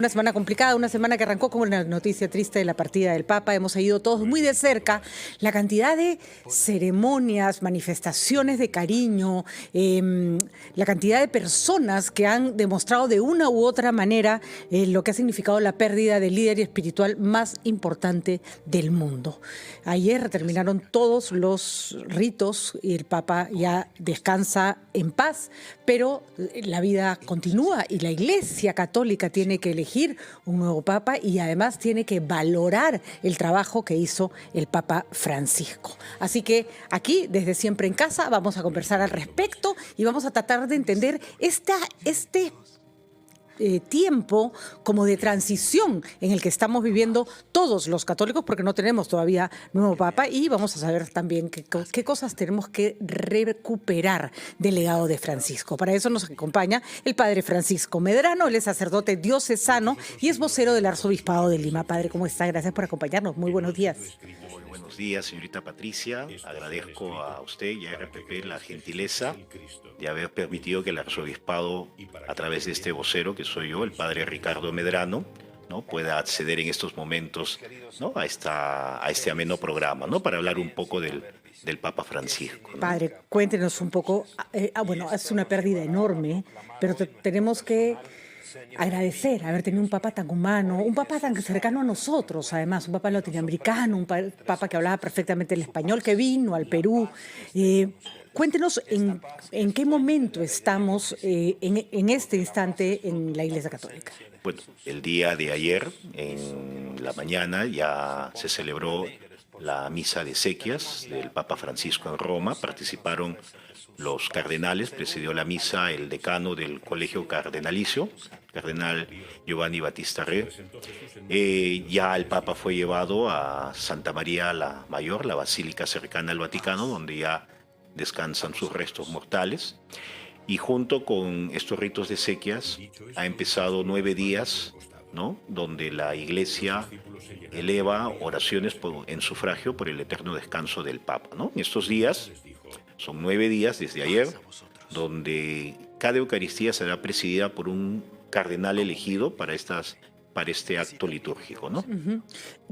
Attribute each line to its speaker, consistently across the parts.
Speaker 1: Una semana complicada, una semana que arrancó con una noticia triste de la partida del Papa. Hemos seguido todos muy de cerca la cantidad de ceremonias, manifestaciones de cariño, la cantidad de personas que han demostrado de una u otra manera lo que ha significado la pérdida del líder espiritual más importante del mundo. Ayer terminaron todos los ritos y el Papa ya descansa en paz, pero la vida continúa y la Iglesia Católica tiene que elegir un nuevo Papa y además tiene que valorar el trabajo que hizo el Papa Francisco. Así que aquí, desde Siempre en Casa, vamos a conversar al respecto y vamos a tratar de entender este tiempo como de transición en el que estamos viviendo todos los católicos, porque no tenemos todavía nuevo Papa, y vamos a saber también qué cosas tenemos que recuperar del legado de Francisco. Para eso nos acompaña el padre Francisco Medrano. Él es sacerdote diocesano y es vocero del Arzobispado de Lima. Padre, ¿cómo está? Gracias por acompañarnos. Muy buenos días.
Speaker 2: Muy buenos días, señorita Patricia. Agradezco a usted y a RPP la gentileza de haber permitido que el arzobispado, a través de este vocero que soy yo, el padre Ricardo Medrano, ¿no?, pueda acceder en estos momentos, ¿no?, a este ameno programa, ¿no?, para hablar un poco del Papa Francisco, ¿no?
Speaker 1: Padre, cuéntenos un poco. Bueno, es una pérdida enorme, pero tenemos que agradecer haber tenido un Papa tan humano, un Papa tan cercano a nosotros, además, un Papa latinoamericano, un Papa que hablaba perfectamente el español, que vino al Perú. Cuéntenos en qué momento estamos en este instante en la Iglesia Católica.
Speaker 2: Bueno, el día de ayer, en la mañana, ya se celebró la misa de exequias del Papa Francisco en Roma. Participaron los cardenales, presidió la misa el decano del Colegio Cardenalicio, cardenal Giovanni Battista Re. Ya el Papa fue llevado a Santa María la Mayor, la basílica cercana al Vaticano, donde ya descansan sus restos mortales. Y junto con estos ritos de exequias ha empezado 9 días, ¿no?, donde la Iglesia eleva oraciones en sufragio por el eterno descanso del Papa, ¿no? En estos días, son 9 días desde ayer, donde cada Eucaristía será presidida por un cardenal elegido para este acto litúrgico, ¿no?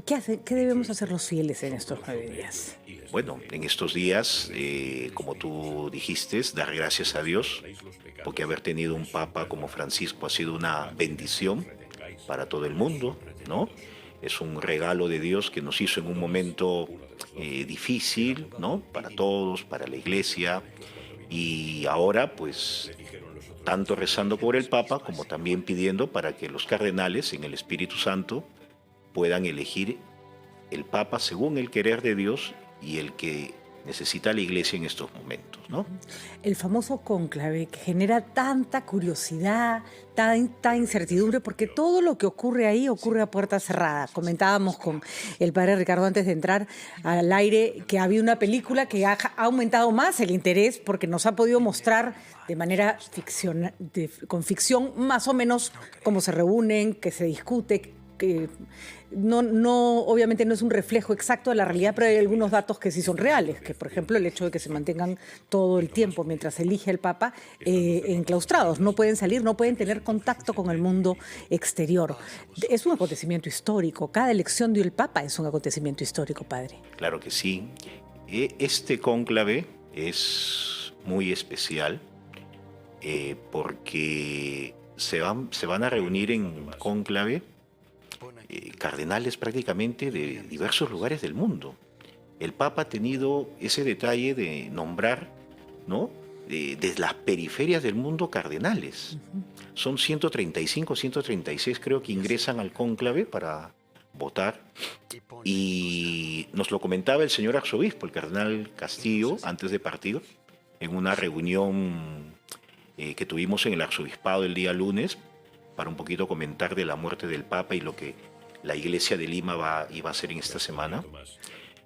Speaker 1: ¿Qué debemos hacer los fieles en estos 9 días?
Speaker 2: Bueno, en estos días, como tú dijiste, dar gracias a Dios, porque haber tenido un Papa como Francisco ha sido una bendición para todo el mundo, ¿no? Es un regalo de Dios que nos hizo en un momento difícil, ¿no?, para todos, para la Iglesia, y ahora, pues, tanto rezando por el Papa como también pidiendo para que los cardenales, en el Espíritu Santo, puedan elegir el Papa según el querer de Dios y el que necesita la Iglesia en estos momentos, ¿no?
Speaker 1: El famoso cónclave que genera tanta curiosidad, tanta incertidumbre, porque todo lo que ocurre ahí ocurre a puerta cerrada. Comentábamos con el padre Ricardo antes de entrar al aire que había una película que ha aumentado más el interés porque nos ha podido mostrar de manera con ficción más o menos cómo se reúnen, que se discute, que obviamente no es un reflejo exacto de la realidad, pero hay algunos datos que sí son reales, que por ejemplo el hecho de que se mantengan todo el tiempo mientras se elige el Papa enclaustrados, no pueden salir, no pueden tener contacto con el mundo exterior. Es un acontecimiento histórico, cada elección del Papa es un acontecimiento histórico, padre.
Speaker 2: Claro que sí. Este cónclave es muy especial porque se van a reunir en cónclave cardenales prácticamente de diversos lugares del mundo. El Papa ha tenido ese detalle de nombrar, ¿no?, desde las periferias del mundo cardenales. Son 135, 136 creo que ingresan al cónclave para votar. Y nos lo comentaba el señor arzobispo, el cardenal Castillo, antes de partir, en una reunión que tuvimos en el arzobispado el día lunes, para un poquito comentar de la muerte del Papa y lo que la Iglesia de Lima iba a hacer en esta semana.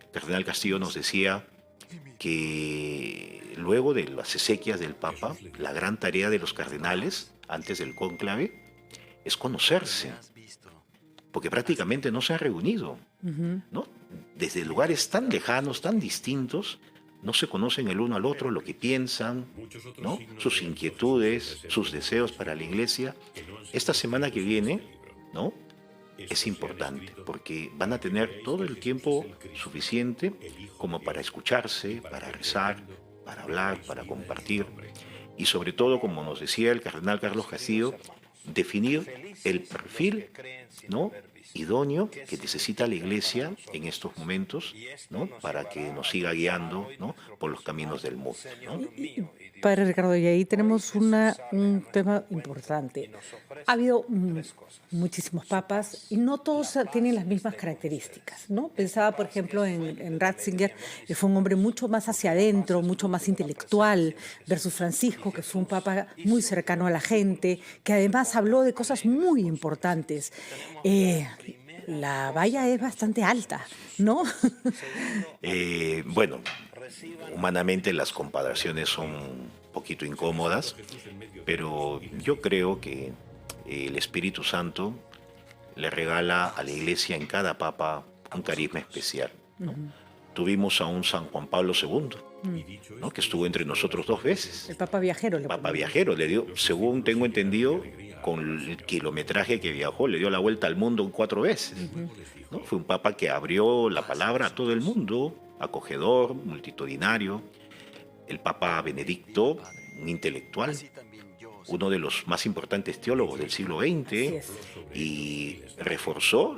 Speaker 2: El cardenal Castillo nos decía que luego de las exequias del Papa, la gran tarea de los cardenales, antes del cónclave, es conocerse, porque prácticamente no se han reunido, ¿no? Desde lugares tan lejanos, tan distintos, no se conocen el uno al otro, lo que piensan, ¿no?, sus inquietudes, sus deseos para la Iglesia. Esta semana que viene ¿no? Es importante porque van a tener todo el tiempo suficiente como para escucharse, para rezar, para hablar, para compartir y sobre todo, como nos decía el cardenal Carlos Castillo, definir el perfil, ¿no?, idóneo que necesita la Iglesia en estos momentos, ¿no?, para que nos siga guiando, ¿no?, por los caminos del mundo, ¿no?
Speaker 1: Padre Ricardo, y ahí tenemos un tema importante. Ha habido muchísimos papas y no todos tienen las mismas características, ¿no? Pensaba, por ejemplo, en Ratzinger, que fue un hombre mucho más hacia adentro, mucho más intelectual, versus Francisco, que fue un papa muy cercano a la gente, que además habló de cosas muy importantes. La valla es bastante alta, ¿no?
Speaker 2: Bueno, humanamente las comparaciones son un poquito incómodas, pero yo creo que el Espíritu Santo le regala a la Iglesia en cada papa un carisma especial, ¿no? Tuvimos a un San Juan Pablo II, ¿no?, que estuvo entre nosotros 2 veces.
Speaker 1: El papa viajero.
Speaker 2: Papa viajero, le dio, según tengo entendido, con el kilometraje que viajó, le dio la vuelta al mundo 4 veces, ¿no? Fue un papa que abrió la palabra a todo el mundo, acogedor, multitudinario. El Papa Benedicto, un intelectual, uno de los más importantes teólogos del siglo XX, y reforzó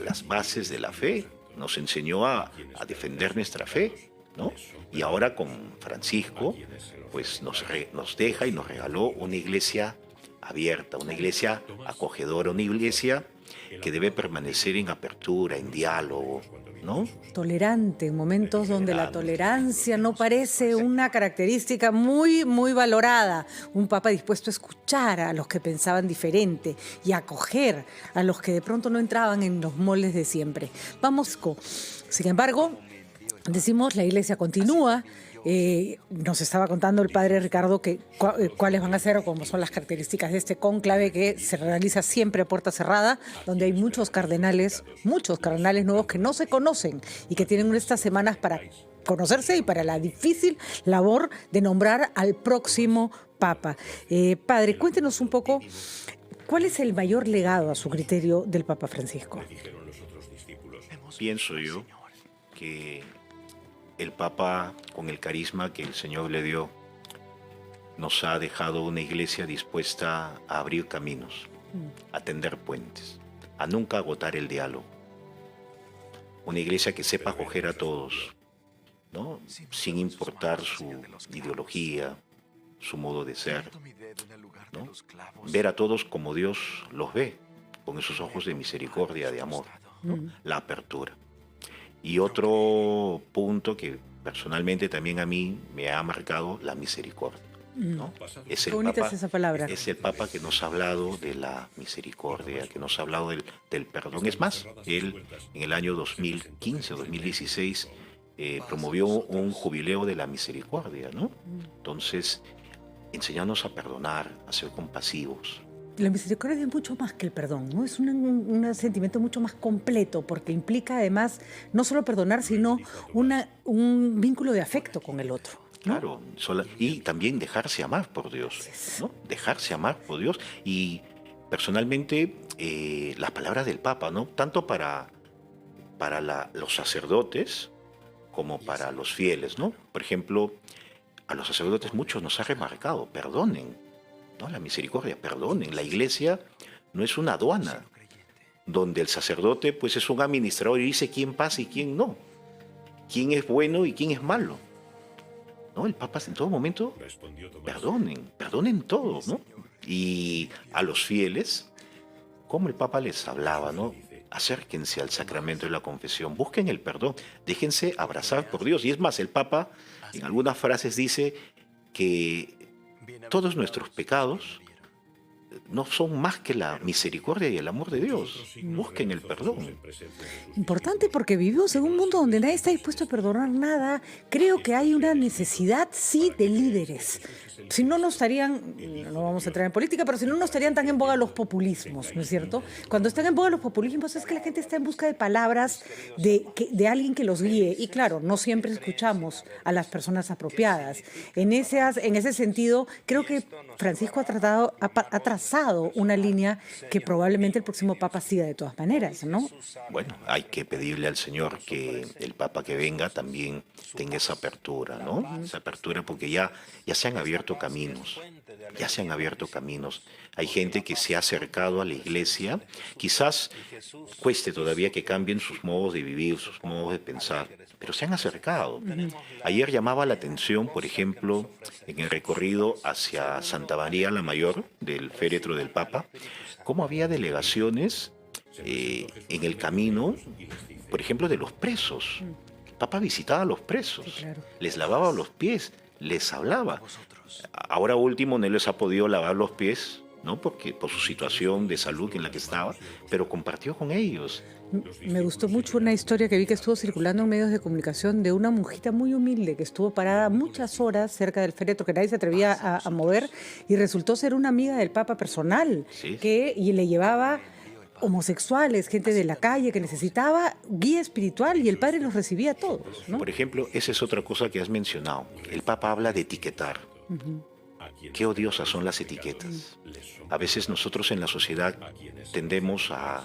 Speaker 2: las bases de la fe, nos enseñó a defender nuestra fe, ¿no? Y ahora con Francisco, pues nos deja y nos regaló una iglesia abierta, una iglesia acogedora, una iglesia que debe permanecer en apertura, en diálogo, ¿no?
Speaker 1: Tolerante, en momentos donde la tolerancia no parece una característica muy, muy valorada. Un papa dispuesto a escuchar a los que pensaban diferente y a acoger a los que de pronto no entraban en los moldes de siempre. Sin embargo, decimos, la iglesia continúa. Nos estaba contando el padre Ricardo cuáles van a ser o cómo son las características de este cónclave que se realiza siempre a puerta cerrada, donde hay muchos cardenales nuevos que no se conocen y que tienen estas semanas para conocerse y para la difícil labor de nombrar al próximo papa. Padre, cuéntenos un poco, ¿cuál es el mayor legado a su criterio del Papa Francisco?
Speaker 2: Pienso yo que el Papa, con el carisma que el Señor le dio, nos ha dejado una iglesia dispuesta a abrir caminos, a tender puentes, a nunca agotar el diálogo. Una iglesia que sepa acoger a todos, ¿no?, sin importar su ideología, su modo de ser, ¿no? Ver a todos como Dios los ve, con esos ojos de misericordia, de amor, ¿no? La apertura. Y otro punto que personalmente también a mí me ha marcado, la misericordia, ¿no?
Speaker 1: Qué bonita es esa palabra.
Speaker 2: Es el Papa que nos ha hablado de la misericordia, que nos ha hablado del perdón. Es más, él en el año 2015 o 2016 promovió un jubileo de la misericordia, ¿no? Entonces, enseñarnos a perdonar, a ser compasivos.
Speaker 1: La misericordia es mucho más que el perdón, ¿no? Es un sentimiento mucho más completo porque implica además no solo perdonar, sino un vínculo de afecto con el otro, ¿no?
Speaker 2: Claro, y también dejarse amar por Dios, ¿no? Dejarse amar por Dios. Y personalmente, las palabras del Papa, ¿no?, tanto para los sacerdotes como para los fieles, ¿no? Por ejemplo, a los sacerdotes muchos nos ha remarcado, perdonen, ¿no? La misericordia, perdonen. La iglesia no es una aduana donde el sacerdote pues es un administrador y dice quién pasa y quién no, quién es bueno y quién es malo. No, el Papa en todo momento, perdonen todo, ¿no? Y a los fieles, como el Papa les hablaba, ¿no? Acérquense al sacramento de la confesión, busquen el perdón, déjense abrazar por Dios. Y es más, el Papa en algunas frases dice que todos nuestros pecados no son más que la misericordia y el amor de Dios. Busquen el perdón.
Speaker 1: Importante porque vivimos en un mundo donde nadie está dispuesto a perdonar nada. Creo que hay una necesidad, sí, de líderes. Si no, no estarían, no vamos a entrar en política, pero si no, no estarían tan en boga los populismos, ¿no es cierto? Cuando están en boga los populismos es que la gente está en busca de palabras de alguien que los guíe. Y claro, no siempre escuchamos a las personas apropiadas. En ese sentido, creo que Francisco ha trazado trazado una línea que probablemente el próximo Papa siga de todas maneras, ¿no?
Speaker 2: Bueno, hay que pedirle al Señor que el Papa que venga también tenga esa apertura, ¿no? Esa apertura porque ya se han abierto caminos, ya se han abierto caminos. Hay gente que se ha acercado a la iglesia, quizás cueste todavía que cambien sus modos de vivir, sus modos de pensar, pero se han acercado. Ayer llamaba la atención, por ejemplo, en el recorrido hacia Santa María la Mayor, del féretro del Papa, cómo había delegaciones en el camino, por ejemplo, de los presos. El Papa visitaba a los presos,
Speaker 1: Sí, claro.
Speaker 2: les lavaba los pies, les hablaba. Ahora último no les ha podido lavar los pies, ¿no? Porque por su situación de salud en la que estaba, pero compartió con ellos.
Speaker 1: Me gustó mucho una historia que vi que estuvo circulando en medios de comunicación de una monjita muy humilde que estuvo parada muchas horas cerca del féretro, que nadie se atrevía a mover, y resultó ser una amiga del Papa personal,
Speaker 2: Sí.
Speaker 1: y le llevaba homosexuales, gente de la calle que necesitaba guía espiritual, y el padre los recibía a todos, ¿no?
Speaker 2: Por ejemplo, esa es otra cosa que has mencionado. El Papa habla de etiquetar. Qué odiosas son las etiquetas. A veces nosotros en la sociedad tendemos a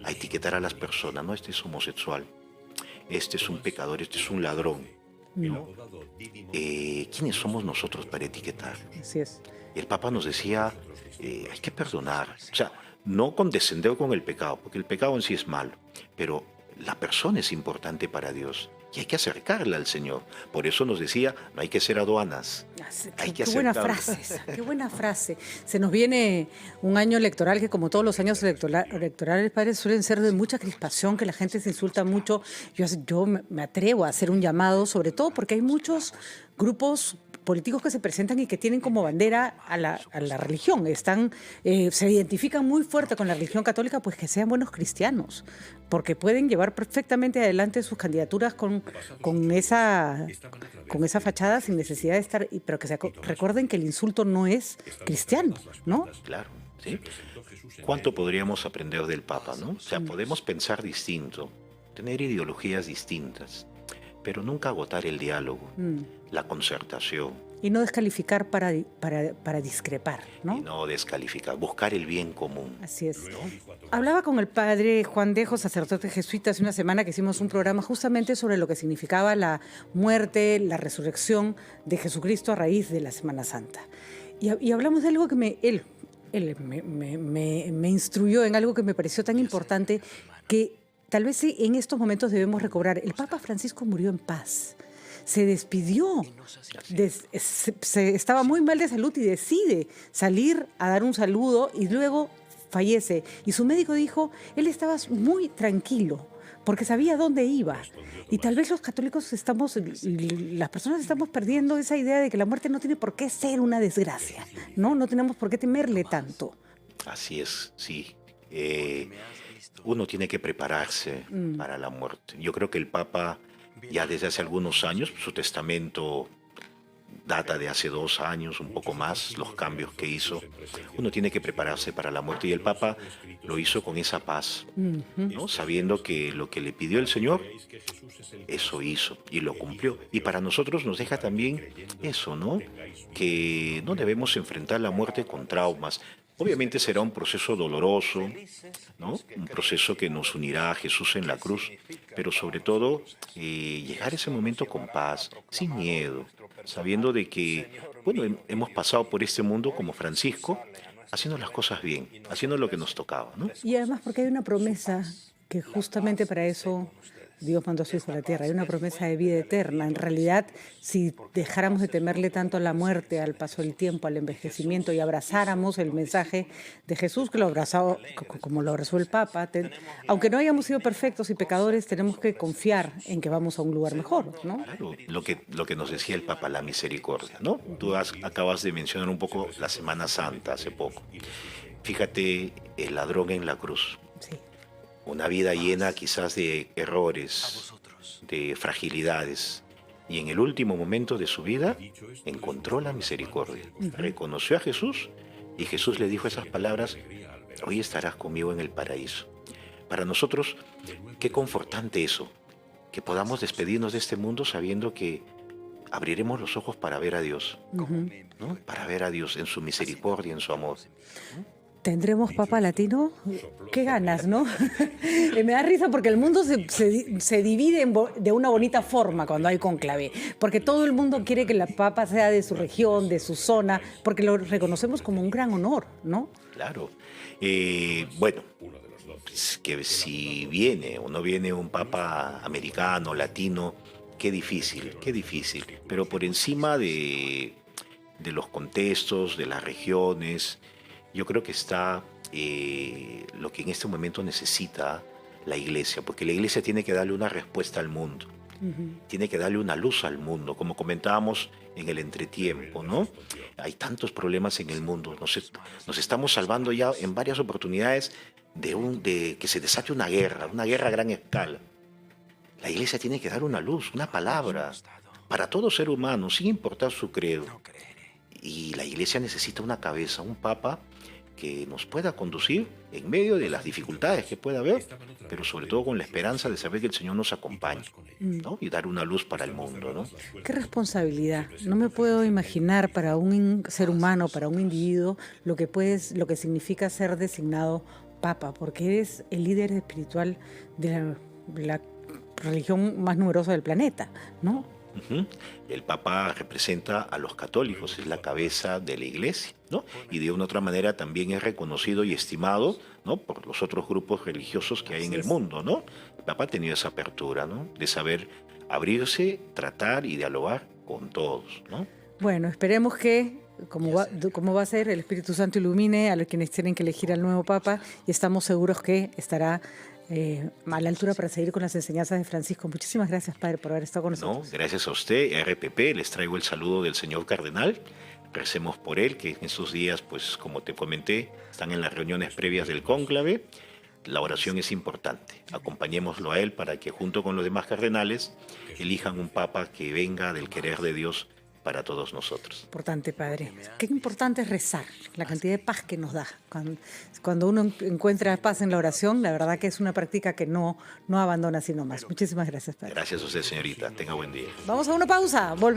Speaker 2: etiquetar a las personas, ¿no? Este es homosexual, este es un pecador, este es un ladrón. ¿No? ¿Quiénes somos nosotros para etiquetar?
Speaker 1: Así es.
Speaker 2: El Papa nos decía, hay que perdonar. O sea, no condescender con el pecado, porque el pecado en sí es malo, pero la persona es importante para Dios y hay que acercarla al Señor. Por eso nos decía, no hay que ser aduanas. Hay que
Speaker 1: Qué buena
Speaker 2: acercarla.
Speaker 1: frase esa, qué buena frase. Se nos viene un año electoral que, como todos los años electorales, padres, suelen ser de mucha crispación, que la gente se insulta mucho. Yo me atrevo a hacer un llamado, sobre todo porque hay muchos grupos políticos que se presentan y que tienen como bandera a la religión, se identifican muy fuerte con la religión católica, pues que sean buenos cristianos, porque pueden llevar perfectamente adelante sus candidaturas con esa fachada sin necesidad de estar, pero que recuerden que el insulto no es cristiano, ¿no?
Speaker 2: Claro, ¿sí? ¿Cuánto podríamos aprender del Papa, no? O sea, podemos pensar distinto, tener ideologías distintas, pero nunca agotar el diálogo, la concertación.
Speaker 1: Y no descalificar para discrepar, ¿no?
Speaker 2: Y no descalificar, buscar el bien común.
Speaker 1: Así es. Hablaba con el padre Juan Dejo, sacerdote jesuita, hace una semana que hicimos un programa justamente sobre lo que significaba la muerte, la resurrección de Jesucristo a raíz de la Semana Santa. Y hablamos de algo que él me instruyó en algo que me pareció tan importante, que tal vez sí, en estos momentos debemos recobrar. El Papa Francisco murió en paz. Se despidió, estaba muy mal de salud y decide salir a dar un saludo y luego fallece. Y su médico dijo, él estaba muy tranquilo porque sabía dónde iba. Y tal vez los católicos las personas estamos perdiendo esa idea de que la muerte no tiene por qué ser una desgracia, ¿no? No tenemos por qué temerle tanto.
Speaker 2: Así es, sí. Uno tiene que prepararse para la muerte. Yo creo que el Papa, ya desde hace algunos años, su testamento data de hace 2 años, un poco más, los cambios que hizo. Uno tiene que prepararse para la muerte y el Papa lo hizo con esa paz, ¿no? Sabiendo que lo que le pidió el Señor, eso hizo y lo cumplió. Y para nosotros nos deja también eso, ¿no? Que no debemos enfrentar la muerte con traumas. Obviamente será un proceso doloroso, ¿no? Un proceso que nos unirá a Jesús en la cruz, pero sobre todo llegar a ese momento con paz, sin miedo, sabiendo de que, bueno, hemos pasado por este mundo como Francisco, haciendo las cosas bien, haciendo lo que nos tocaba, ¿no?
Speaker 1: Y además porque hay una promesa que justamente para eso Dios mandó a su Hijo a la tierra. Hay una promesa de vida eterna. En realidad, si dejáramos de temerle tanto a la muerte, al paso del tiempo, al envejecimiento y abrazáramos el mensaje de Jesús, que lo abrazó, como lo abrazó el Papa, aunque no hayamos sido perfectos y pecadores, tenemos que confiar en que vamos a un lugar mejor, ¿no?
Speaker 2: Claro, lo que nos decía el Papa, la misericordia, ¿no? Tú acabas de mencionar un poco la Semana Santa hace poco. Fíjate, el ladrón en la cruz.
Speaker 1: Sí.
Speaker 2: Una vida llena quizás de errores, de fragilidades. Y en el último momento de su vida encontró la misericordia. Reconoció a Jesús y Jesús le dijo esas palabras, hoy estarás conmigo en el paraíso. Para nosotros, qué confortante eso, que podamos despedirnos de este mundo sabiendo que abriremos los ojos para ver a Dios, ¿no? Para ver a Dios en su misericordia, en su amor.
Speaker 1: ¿Tendremos papa latino? Qué ganas, ¿no? Me da risa porque el mundo se divide de una bonita forma cuando hay cónclave, porque todo el mundo quiere que la papa sea de su región, de su zona, porque lo reconocemos como un gran honor, ¿no?
Speaker 2: Claro. Bueno, pues que si viene o no viene un papa americano, latino, qué difícil, qué difícil. Pero por encima de los contextos, de las regiones, yo creo que está lo que en este momento necesita la iglesia, porque la iglesia tiene que darle una respuesta al mundo, tiene que darle una luz al mundo, como comentábamos en el entretiempo, ¿no? Hay tantos problemas en el mundo, nos estamos salvando ya en varias oportunidades de que se desate una guerra a gran escala. La iglesia tiene que dar una luz, una palabra, para todo ser humano, sin importar su credo. Y la iglesia necesita una cabeza, un papa que nos pueda conducir en medio de las dificultades que pueda haber, pero sobre todo con la esperanza de saber que el Señor nos acompaña, ¿no? Y dar una luz para el mundo, ¿no?
Speaker 1: Qué responsabilidad. No me puedo imaginar para un ser humano, para un individuo, lo que significa ser designado papa, porque eres el líder espiritual de la religión más numerosa del planeta, ¿no?
Speaker 2: Ujú. El Papa representa a los católicos, es la cabeza de la Iglesia, ¿no? Y de una u otra manera también es reconocido y estimado, ¿no? Por los otros grupos religiosos que hay en el mundo, ¿no? El Papa ha tenido esa apertura, ¿no? De saber abrirse, tratar y dialogar con todos, ¿no?
Speaker 1: Bueno, esperemos que, como va a ser, el Espíritu Santo ilumine a los quienes tienen que elegir al nuevo Papa y estamos seguros que estará a la altura para seguir con las enseñanzas de Francisco. Muchísimas gracias, Padre, por haber estado con nosotros.
Speaker 2: No, gracias a usted, RPP, les traigo el saludo del señor Cardenal. Recemos por él, que en estos días, pues como te comenté, están en las reuniones previas del cónclave. La oración es importante. Acompañémoslo a él para que junto con los demás cardenales elijan un papa que venga del querer de Dios para todos nosotros.
Speaker 1: Importante, Padre. Qué importante es rezar, la cantidad de paz que nos da. Cuando uno encuentra paz en la oración, la verdad que es una práctica que no abandona sino más. Muchísimas gracias, Padre.
Speaker 2: Gracias a usted, señorita. Tenga buen día.
Speaker 1: Vamos a una pausa. Volvemos.